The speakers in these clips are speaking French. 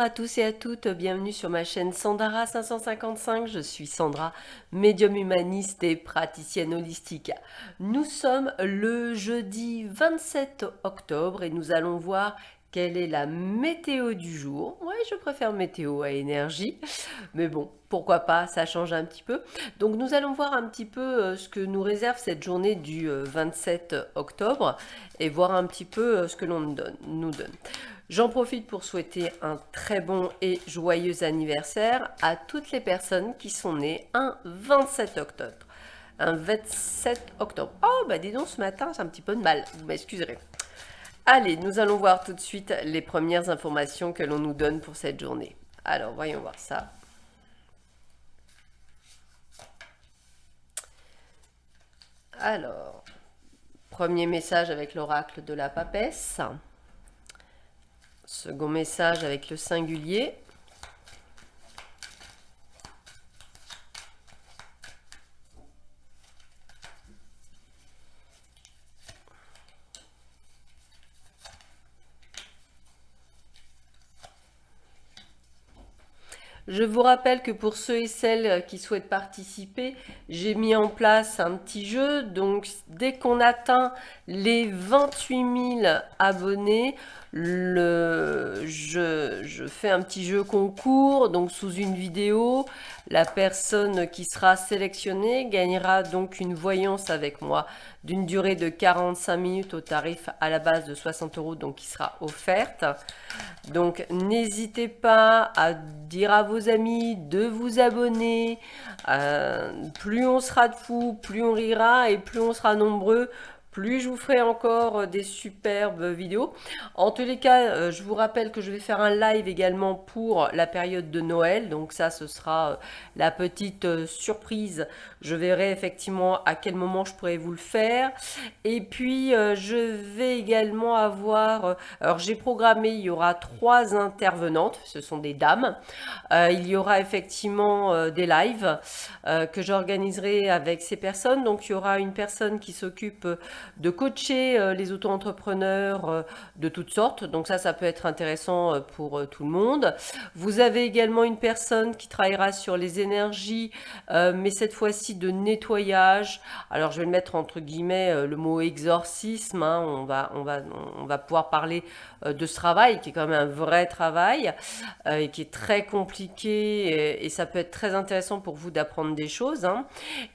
Bonjour à tous et à toutes, bienvenue sur ma chaîne Sandara 555. Je suis Sandra, médium humaniste et praticienne holistique. Nous sommes le jeudi 27 octobre et nous allons voir quelle est la météo du jour. Ouais, je préfère météo à énergie, mais bon, pourquoi pas, ça change un petit peu. Donc nous allons voir un petit peu ce que nous réserve cette journée du 27 octobre et voir un petit peu ce que l'on nous donne. J'en profite pour souhaiter un très bon et joyeux anniversaire à toutes les personnes qui sont nées un 27 octobre. Un 27 octobre. Oh, bah dis donc, ce matin, c'est un petit peu de mal. Vous m'excuserez. Allez, nous allons voir tout de suite les premières informations que l'on nous donne pour cette journée. Alors, voyons voir ça. Alors, premier message avec l'oracle de la papesse. Second message avec le singulier. Je vous rappelle que pour ceux et celles qui souhaitent participer, j'ai mis en place un petit jeu. Donc, dès qu'on atteint les 28 000 abonnés, je fais un petit jeu concours. Donc, sous une vidéo, la personne qui sera sélectionnée gagnera donc une voyance avec moi d'une durée de 45 minutes au tarif à la base de 60 €, donc qui sera offerte. Donc n'hésitez pas à dire à vos amis de vous abonner. Plus on sera de fous, plus on rira et plus on sera nombreux, plus je vous ferai encore des superbes vidéos. En tous les cas, je vous rappelle que je vais faire un live également pour la période de Noël. Donc ça, ce sera la petite surprise. Je verrai effectivement à quel moment je pourrais vous le faire. Et puis, je vais également avoir... alors, j'ai programmé, il y aura 3 intervenantes. Ce sont des dames. Il y aura effectivement des lives que j'organiserai avec ces personnes. Donc, il y aura une personne qui s'occupe de coacher les auto-entrepreneurs de toutes sortes. Donc ça peut être intéressant pour tout le monde. Vous avez également une personne qui travaillera sur les énergies, mais cette fois-ci de nettoyage. Alors je vais le mettre entre guillemets le mot exorcisme. Hein. On va pouvoir parler de ce travail qui est quand même un vrai travail et qui est très compliqué et ça peut être très intéressant pour vous d'apprendre des choses. Hein.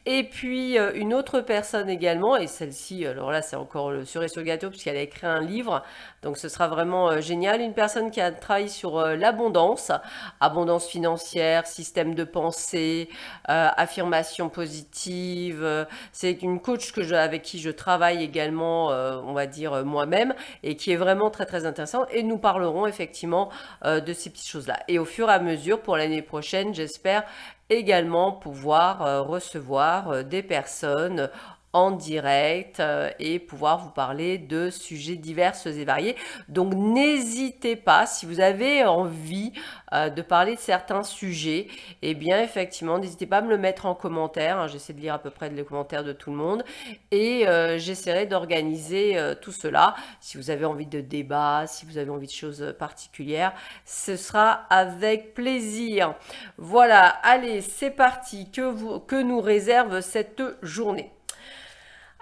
Et puis une autre personne également, et celle-ci, alors là c'est encore le cerise sur le gâteau puisqu'elle a écrit un livre, donc ce sera vraiment génial. Une personne qui a travaillé sur l'abondance, abondance financière, système de pensée, affirmation positive. C'est une coach avec qui je travaille également, on va dire moi-même, et qui est vraiment très très intéressante. Et nous parlerons effectivement de ces petites choses-là. Et au fur et à mesure, pour l'année prochaine, j'espère également pouvoir recevoir des personnes en direct et pouvoir vous parler de sujets divers et variés. Donc n'hésitez pas, si vous avez envie de parler de certains sujets, eh bien effectivement, n'hésitez pas à me le mettre en commentaire. Hein, j'essaie de lire à peu près les commentaires de tout le monde et j'essaierai d'organiser tout cela. Si vous avez envie de débat, si vous avez envie de choses particulières, ce sera avec plaisir. Voilà, allez, c'est parti. Que nous réserve cette journée?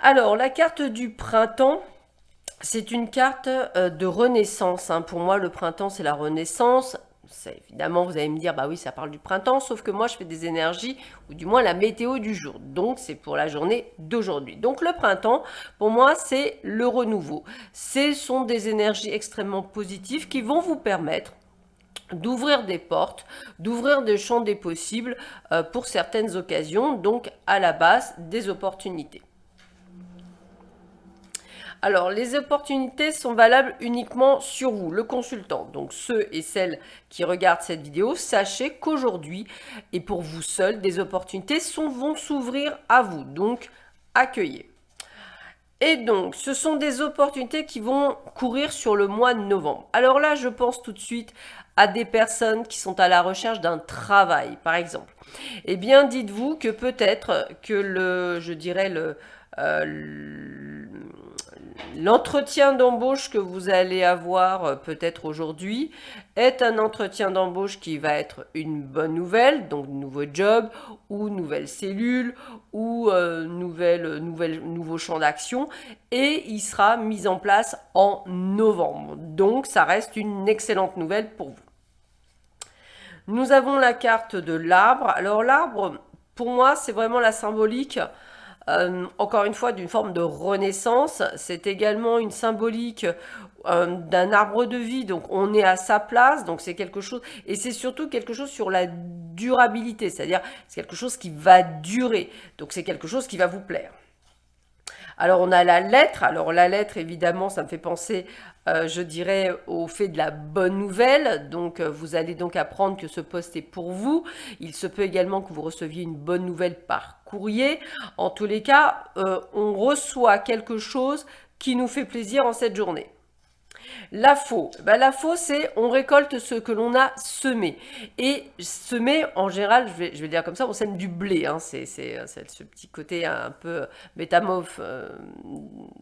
Alors, la carte du printemps, c'est une carte de renaissance. Hein. Pour moi, le printemps, c'est la renaissance. Évidemment, vous allez me dire, bah oui, ça parle du printemps, sauf que moi, je fais des énergies, ou du moins la météo du jour. Donc, c'est pour la journée d'aujourd'hui. Donc, le printemps, pour moi, c'est le renouveau. Ce sont des énergies extrêmement positives qui vont vous permettre d'ouvrir des portes, d'ouvrir des champs des possibles pour certaines occasions, donc à la base des opportunités. Alors, les opportunités sont valables uniquement sur vous, le consultant. Donc, ceux et celles qui regardent cette vidéo, sachez qu'aujourd'hui, et pour vous seuls, des opportunités vont s'ouvrir à vous. Donc, accueillez. Et donc, ce sont des opportunités qui vont courir sur le mois de novembre. Alors là, je pense tout de suite à des personnes qui sont à la recherche d'un travail, par exemple. Eh bien, dites-vous que peut-être que je dirais L'entretien d'embauche que vous allez avoir peut-être aujourd'hui est un entretien d'embauche qui va être une bonne nouvelle, donc nouveau job ou nouvelle cellule ou nouveau champ d'action, et il sera mis en place en novembre. Donc ça reste une excellente nouvelle pour vous. Nous avons la carte de l'arbre. Alors l'arbre, pour moi, c'est vraiment la symbolique encore une fois, d'une forme de renaissance. C'est également une symbolique d'un arbre de vie, donc on est à sa place, donc c'est quelque chose, et c'est surtout quelque chose sur la durabilité, c'est-à-dire c'est quelque chose qui va durer, donc c'est quelque chose qui va vous plaire. Alors on a la lettre, alors la lettre évidemment ça me fait penser je dirais au fait de la bonne nouvelle, donc vous allez donc apprendre que ce poste est pour vous, il se peut également que vous receviez une bonne nouvelle par courrier, en tous les cas on reçoit quelque chose qui nous fait plaisir en cette journée. La faux, la faux, c'est on récolte ce que l'on a semé. Et semer, en général, je vais dire comme ça, on sème du blé. Hein, c'est ce petit côté un peu métamorphe,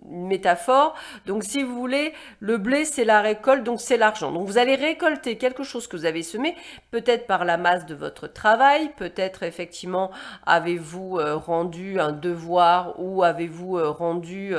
une métaphore. Donc, si vous voulez, le blé, c'est la récolte, donc c'est l'argent. Donc, vous allez récolter quelque chose que vous avez semé, peut-être par la masse de votre travail, peut-être effectivement avez-vous rendu un devoir ou avez-vous rendu,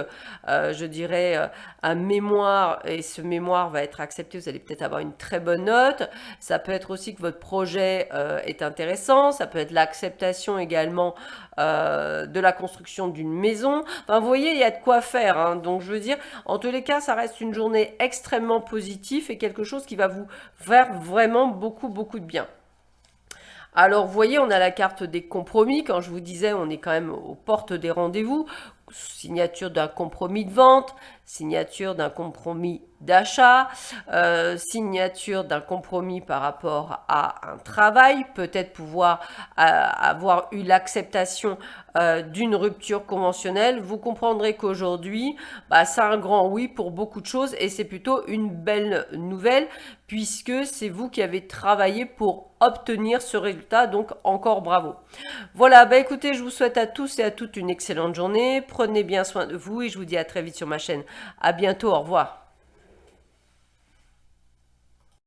je dirais, un mémoire, et ce mémoire va être accepté, vous allez peut-être avoir une très bonne note. Ça peut être aussi que votre projet est intéressant, ça peut être l'acceptation également de la construction d'une maison. Enfin, vous voyez, il y a de quoi faire. Hein. Donc, je veux dire, en tous les cas, ça reste une journée extrêmement positive et quelque chose qui va vous faire vraiment beaucoup, beaucoup de bien. Alors, vous voyez, on a la carte des compromis. Quand je vous disais, on est quand même aux portes des rendez-vous. Signature d'un compromis de vente, signature d'un compromis d'achat, signature d'un compromis par rapport à un travail, peut-être pouvoir avoir eu l'acceptation d'une rupture conventionnelle. Vous comprendrez qu'aujourd'hui, c'est un grand oui pour beaucoup de choses et c'est plutôt une belle nouvelle puisque c'est vous qui avez travaillé pour obtenir ce résultat, donc encore bravo. Voilà, écoutez, je vous souhaite à tous et à toutes une excellente journée, prenez bien soin de vous et je vous dis à très vite sur ma chaîne. À bientôt, au revoir.